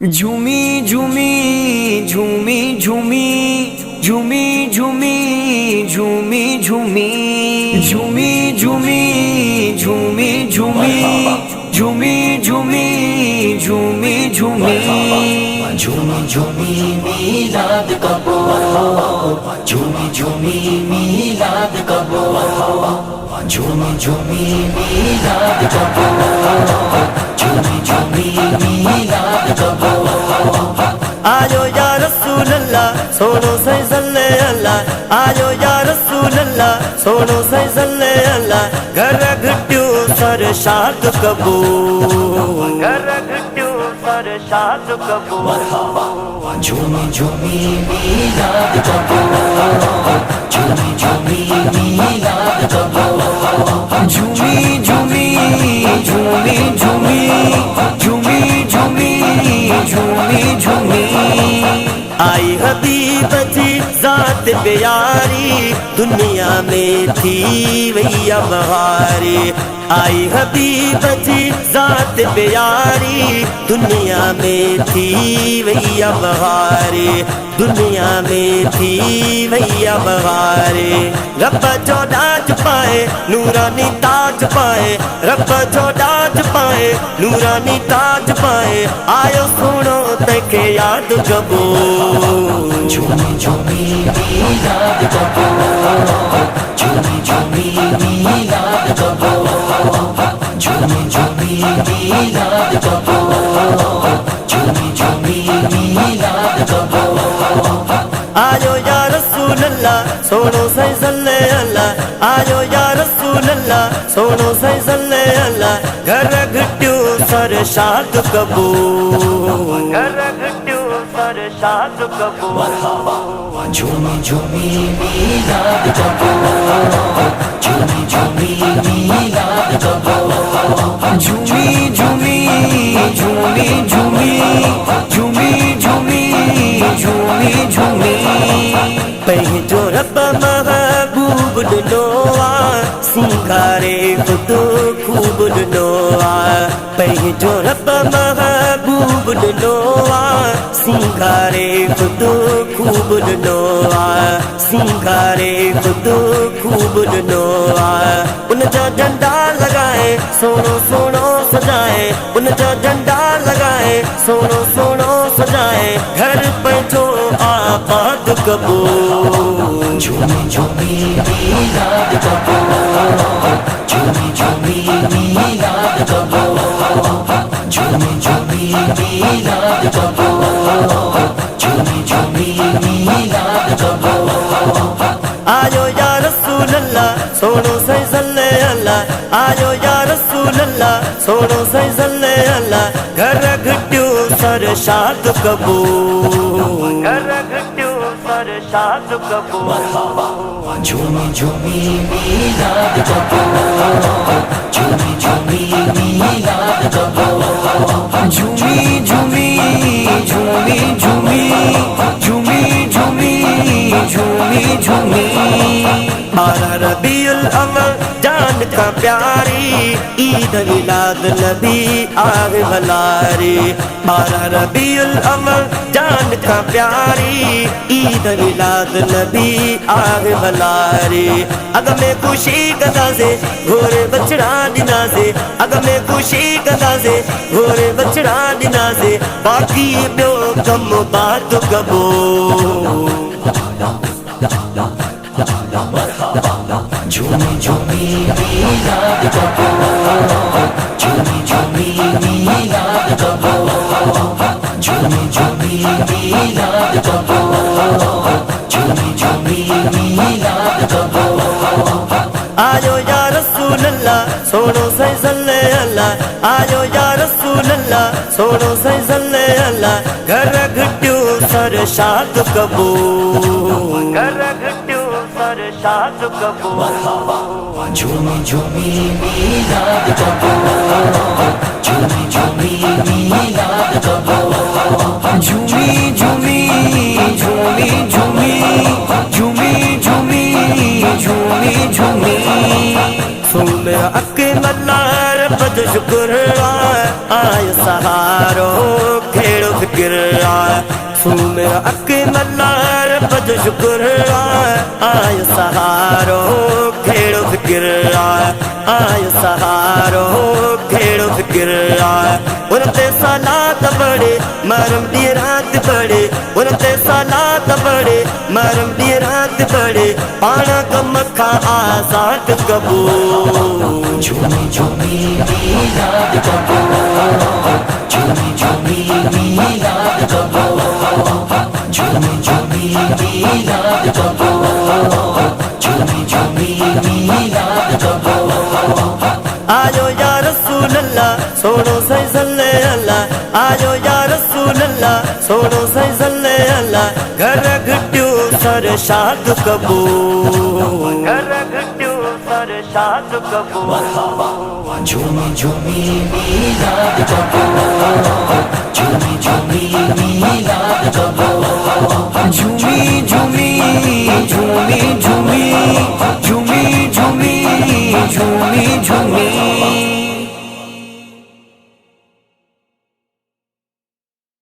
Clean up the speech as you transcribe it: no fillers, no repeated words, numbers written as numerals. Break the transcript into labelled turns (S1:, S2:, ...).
S1: झूमी झूमी झूमी झूमी झूमी झूमी झूमी झूमी झूमी झूमी झूमी झूमी झूमी झूमी झूमी झूमी
S2: झूमी झूमी मीलाद कबो झूमी झूमी मीलाद कबो झूमी झूमी मीलाद कबो झूमी झूमी मीलाद कबो
S1: आजो या रसूल अल्लाह सोनो सही सल्ले अल्लाह आजो या रसूल अल्लाह सोनो सही सल्ले अल्लाह घर घट्यो सर शाद कबो घर घट्यो सर शाद कबो
S2: झूमी झूमी मीलाद कबो झूमी झूमी मीलाद कबो
S1: झूमी झूमी झूमी झूमी झूमी झूमी झूमी झूमी आई हबीब थी जात प्यारी दुनिया में थी वैया बहारी आई हबीब थी जात प्यारी दुनिया में थी वैया बहारी दुनिया में थी वैया बहारी रब जो डाज पाए नूरानी ताज पाए रब जो डाज पाए नूरानी ताज पाए आयो सुनो तके याद कबो
S2: झूमी झूमी मीलाद कबो झूमी झूमी मीलाद कबो झूमी झूमी मीलाद कबो झूमी झूमी मीलाद कबो
S1: आजो या रसूल अल्लाह सोनो सही सल्ले अल्लाह आजो या रसूल अल्लाह सोनो सही सल्ले अल्लाह घर घट्यो सर शाद कबो घर घट्यो सर शाद कबो
S2: झूमी झूमी मीलाद कबो झूमी झूमी मीलाद कबो
S1: झूमी झूमी झूमी झूमी झूमी झूमी झूमी झूमी पंहिंजो रब महबूब ॾिनो आहे सिंगारे ख़ुदि खूब ॾिनो आहे पंहिंजो रब महबूब ॾिनो आहे सिंगारे ख़ुदि खूब ॾिनो आहे सिंगारे ख़ुदि खूब ॾिनो आहे उनजा डंडा लॻाए सोनो सोनो सजाए उनजा डंडा लॻाए सोनो सोनो सजाए घर पंहिंजो आबाद कबो
S2: झूमी झूमी मीलाद कबो झूमी झूमी मीलाद कबो झूमी झूमी मीलाद कबो झूमी झूमी मीलाद कबो
S1: आजो या रसूल अल्लाह सोनो सही सल्ले अल्लाह आजो या रसूल अल्लाह सोनो सही सल्ले अल्लाह घर घट्यो सर शाद कबो घर घट्यो सर शाद कबो
S2: झूमी झूमी मीलाद कबो झूमी झूमी मीलाद कबो
S1: झूमी झूमी झूमी झूमी झूमी झूमी झूमी झूमी बारह रबीउल अव्वल जान का प्यारी ईद मिलाद नबी आगे भलारी बारह रबीउल अव्वल जान का प्यारी ईद मिलाद नबी आगे भलारी अग में खुशी कदा से घोरे बचड़ा दिना से अग में खुशी कदा से घोरे बचड़ा दिना से बाकी ॿियो कम बात कबो
S2: झूमी झूमी मीलाद कबो झूमी झूमी मीलाद कबो झूमी झूमी मीलाद कबो झूमी झूमी मीलाद कबो
S1: आजो या रसूल अल्लाह सोनो सही सल्ले अल्लाह आजो या रसूल अल्लाह सोनो सही सल्ले अल्लाह घर घट्यो सर शाद कबो घर घट्यो सर शाद कबो
S2: झूमी झूमी मीलाद कबो झूमी झूमी मीलाद कबो
S1: झूमी झूमी झूमी झूमी झूमी झूमी झूमी झूमी सुन अके मल्लार बद शुक्र आय सहारो खेड़ फिक्र तू मेरा अकमला रब जो शुक्र आय सहारो खेड़ो फिक्र आय सहारो खेड़ो फिक्र उनते सालात बड़े मरम दी रात बड़े उनते सालात बड़े मरम दी रात बड़े पाना कम खा आजाद कबू
S2: झूमी झूमी मीलाद कबो झूमी झूमी मीलाद कबो झूमी झूमी मीलाद कबो झूमी झूमी मीलाद कबो
S1: आजो या रसूल अल्लाह सोनो सही सल्ले अल्लाह आजो या रसूल अल्लाह सोनो सही सल्ले अल्लाह घर घट्यो सर शाद कबू घर घट्यो सर शाद कबू
S2: झूमी झूमी मीलाद कबो झूमी झूमी मीलाद कबो
S1: झूमी झूमी झूमी झूमी